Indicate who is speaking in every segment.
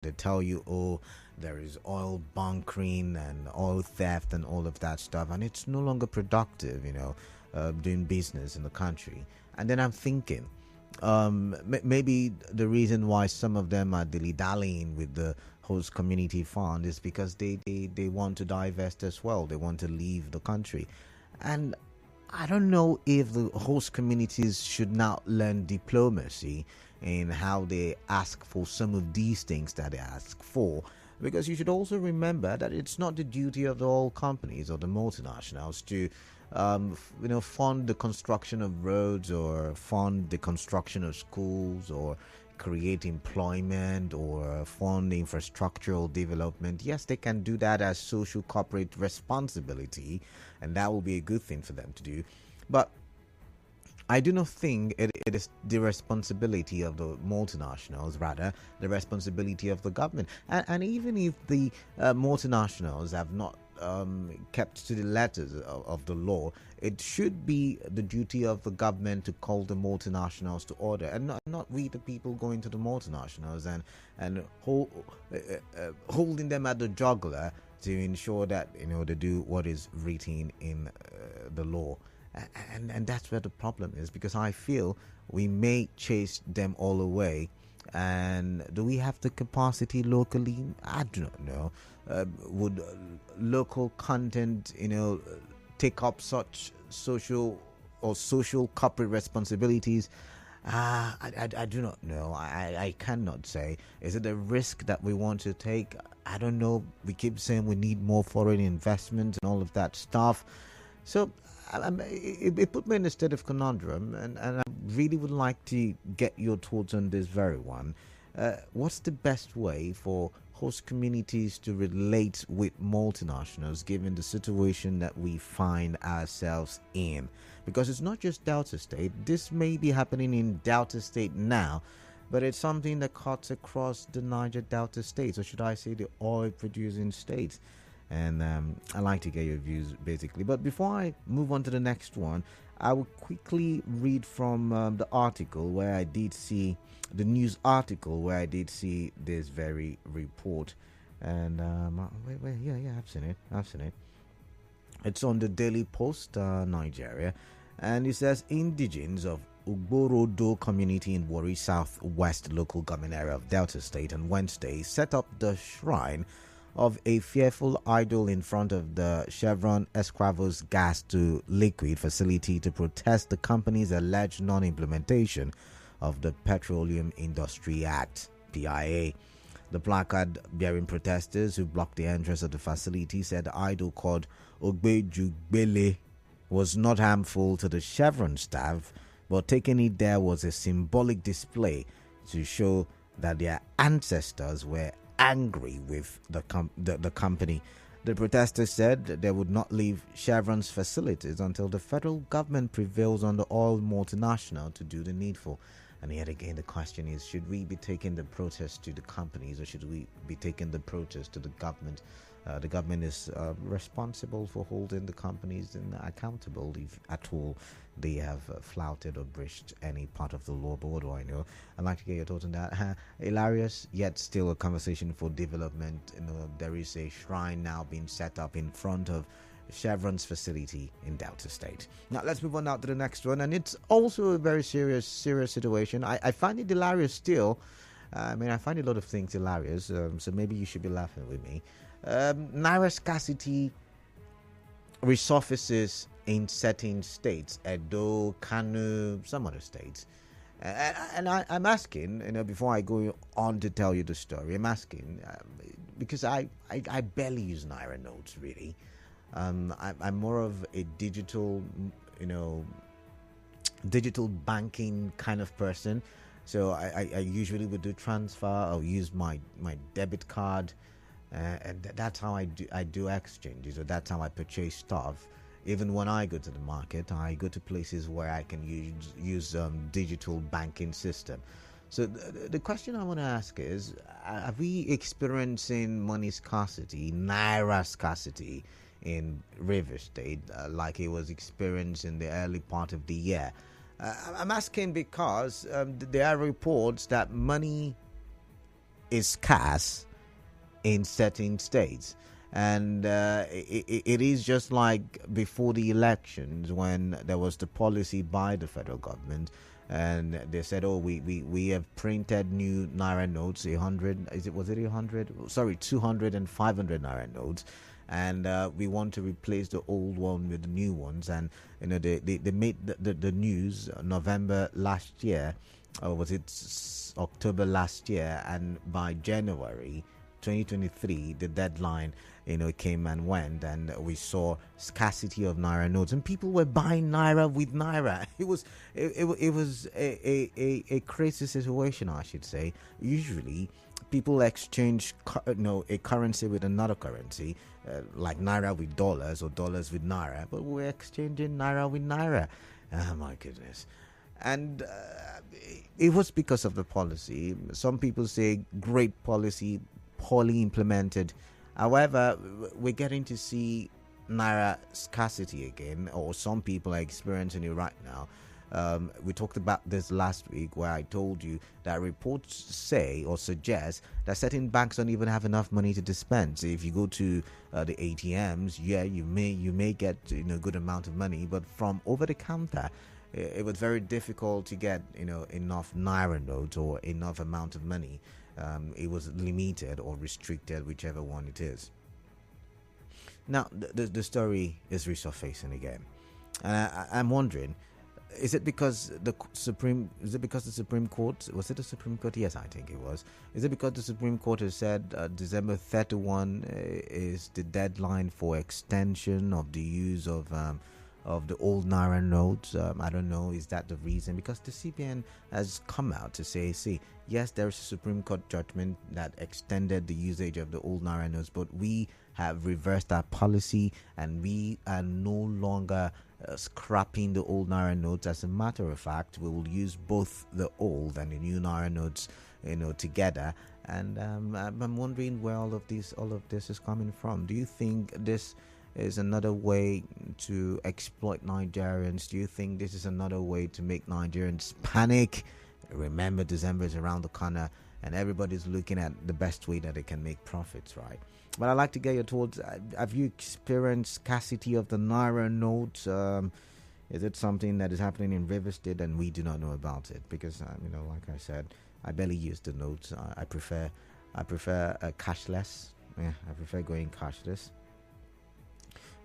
Speaker 1: They tell you, oh, there is oil bunkering and oil theft and all of that stuff, and it's no longer productive, doing business in the country. And then I'm thinking, maybe the reason why some of them are dilly-dallying with the host community fund is because they want to divest as well. They want to leave the country. And I don't know if the host communities should now learn diplomacy in how they ask for some of these things that they ask for, because you should also remember that it's not the duty of the oil companies or the multinationals to fund the construction of roads or fund the construction of schools or create employment or fund infrastructural development. Yes, they can do that as social corporate responsibility, and that will be a good thing for them to do. But I do not think it is the responsibility of the multinationals, rather the responsibility of the government. And even if the multinationals have not kept to the letters of the law, it should be the duty of the government to call the multinationals to order, and not we the people going to the multinationals and holding them at the jugular to ensure that they do what is written in the law. And that's where the problem is, because I feel we may chase them all away. And do we have the capacity locally? I do not know. Would local content, take up such social corporate responsibilities? I do not know. I cannot say. Is it a risk that we want to take? I don't know. We keep saying we need more foreign investment and all of that stuff. So it put me in a state of conundrum, and I really would like to get your thoughts on this very one. What's the best way for host communities to relate with multinationals given the situation that we find ourselves in? Because it's not just Delta State. This may be happening in Delta State now, but it's something that cuts across the Niger Delta states, or should I say the oil producing states. And I'd like to get your views, basically. But before I move on to the next one, I will quickly read from the article where I did see, the news article where I did see this very report. And yeah, I've seen it. It's on the Daily Post, Nigeria. And it says, Indigenes of Ugborodo community in Warri Southwest local government area of Delta State on Wednesday set up the shrine of a fearful idol in front of the Cheveron Escravos gas to liquid facility to protest the company's alleged non-implementation of the Petroleum Industry Act, PIA. The placard bearing protesters who blocked the entrance of the facility said the idol called Ogbejugbele was not harmful to the Chevron staff, but taking it there was a symbolic display to show that their ancestors were angry with the company. The protesters said they would not leave Chevron's facilities until the federal government prevails on the oil multinational to do the needful. And yet again, the question is, should we be taking the protest to the companies, or should we be taking the protest to the government? The government is responsible for holding the companies accountable if at all they have flouted or breached any part of the law. But what do I know? I'd like to get your thoughts on that. Hilarious, yet still a conversation for development. There is a shrine now being set up in front of Chevron's facility in Delta State. Now let's move on now to the next one, and it's also a very serious situation. I find it hilarious still. I find a lot of things hilarious, so maybe you should be laughing with me. Naira scarcity resurfaces in certain states, Edo, Kano, some other states. And I'm asking, before I go on to tell you the story, I'm asking because I barely use Naira notes, really. I'm more of a digital banking kind of person. So I usually would do transfer. I'll use my debit card. And that's how I do exchanges, or that's how I purchase stuff. Even when I go to the market, I go to places where I can use digital banking system. So the question I want to ask is, are we experiencing money scarcity, Naira scarcity in River State, like it was experienced in the early part of the year? I'm asking because there are reports that money is scarce in certain states. And it is just like before the elections when there was the policy by the federal government, and they said, oh, we have printed new Naira notes, 100, was it 100? Sorry, 200 and 500 Naira notes. And we want to replace the old one with the new ones. And they made the news November last year, or was it October last year, and by January 2023 the deadline came and went, and we saw scarcity of Naira notes, and people were buying Naira with Naira. It was a crazy situation, I should say. Usually people exchange a currency with another currency, like Naira with dollars or dollars with Naira, but we're exchanging Naira with Naira. Oh my goodness. And it was because of the policy. Some people say great policy, poorly implemented. However, we're getting to see Naira scarcity again, or some people are experiencing it right now. We talked about this last week, where I told you that reports say or suggest that certain banks don't even have enough money to dispense. If you go to the ATMs, you may get a good amount of money, but from over the counter, it was very difficult to get enough Naira notes or enough amount of money. It was limited or restricted, whichever one it is. Now the story is resurfacing again, and I'm wondering, is it because the Supreme Court, was it the Supreme Court? Yes, I think it was. Is it because the Supreme Court has said December 31 is the deadline for extension of the use of the old Naira notes? I don't know. Is that the reason? Because the CBN has come out to say, yes, there's a Supreme Court judgment that extended the usage of the old Naira notes, but we have reversed our policy and we are no longer scrapping the old Naira notes. As a matter of fact, we will use both the old and the new Naira notes, together. And I'm wondering where all of this is coming from. Do you think this is another way to exploit Nigerians? Do you think this is another way to make Nigerians panic? Remember, December is around the corner and everybody's looking at the best way that they can make profits, right? But I'd like to get your thoughts. Have you experienced scarcity of the Naira notes? Is it something that is happening in River State and we do not know about it? Because, like I said, I barely use the notes. I prefer cashless. Yeah, I prefer going cashless.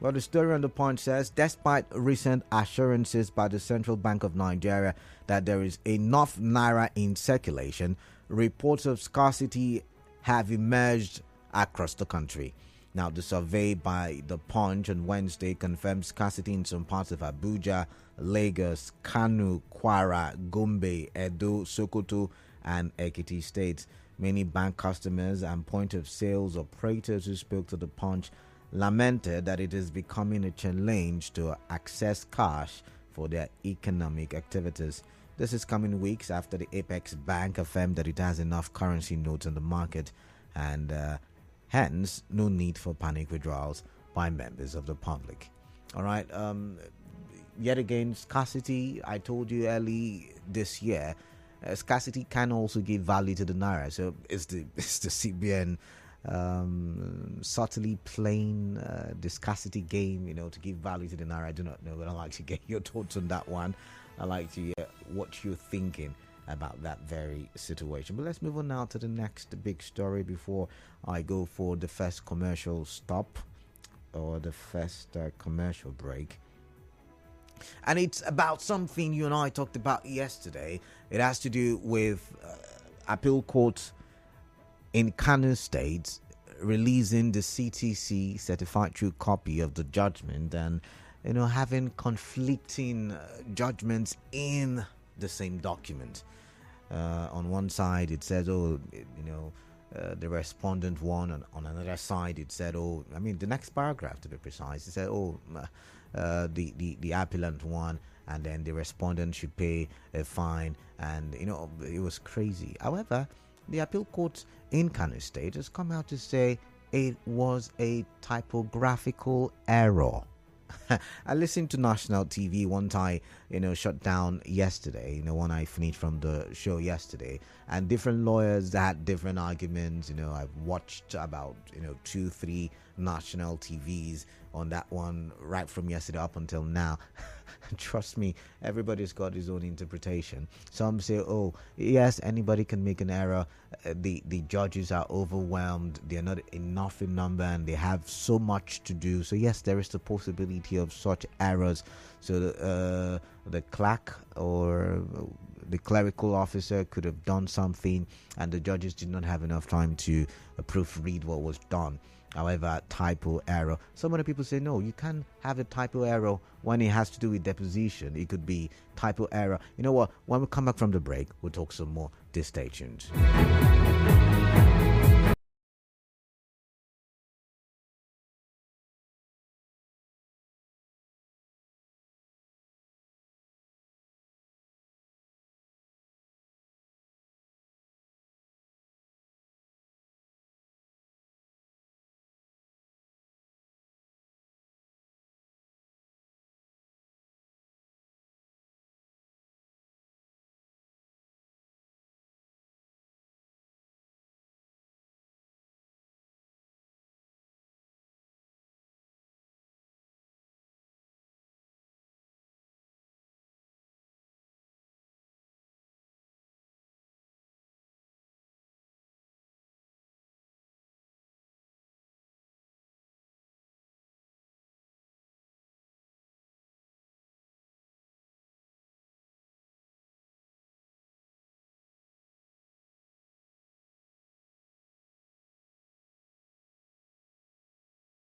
Speaker 1: Well, the story on the Punch says, despite recent assurances by the Central Bank of Nigeria that there is enough Naira in circulation, reports of scarcity have emerged across the country. Now, the survey by the Punch on Wednesday confirmed scarcity in some parts of Abuja, Lagos, Kano, Kwara, Gombe, Edo, Sokoto, and Ekiti states. Many bank customers and point of sales operators who spoke to the Punch lamented that it is becoming a challenge to access cash for their economic activities. This is coming weeks after the Apex Bank affirmed that it has enough currency notes in the market, and hence no need for panic withdrawals by members of the public. All right. Yet again, scarcity. I told you early this year, scarcity can also give value to the Naira. So it's the CBN subtly playing the scarcity game, to give value to the Naira. I do not know, but I'd like to get your thoughts on that one. I'd like to hear what you're thinking about that very situation. But let's move on now to the next big story before I go for the first commercial stop, or the first commercial break. And it's about something you and I talked about yesterday. It has to do with appeal court in Kano State releasing the CTC certified true copy of the judgment, and having conflicting judgments in the same document. On one side it says, the respondent one. On another side it said, the next paragraph to be precise, it said, the appellant one, and then the respondent should pay a fine, and it was crazy. However, the appeal court in Kano State has come out to say it was a typographical error. I listened to national TV one time, shut down yesterday, when I finished from the show yesterday, and different lawyers had different arguments. I've watched about, 2-3 national TVs on that one right from yesterday up until now. Trust me, everybody's got his own interpretation. Some say, oh, yes, anybody can make an error. The judges are overwhelmed. They're not enough in number and they have so much to do. So, yes, there is the possibility of such errors. So, the clerk or the clerical officer could have done something and the judges did not have enough time to proofread what was done. However, typo error. Some other people say, no, you can't have a typo error when it has to do with deposition. It could be typo error. You know what? When we come back from the break, we'll talk some more. Stay tuned.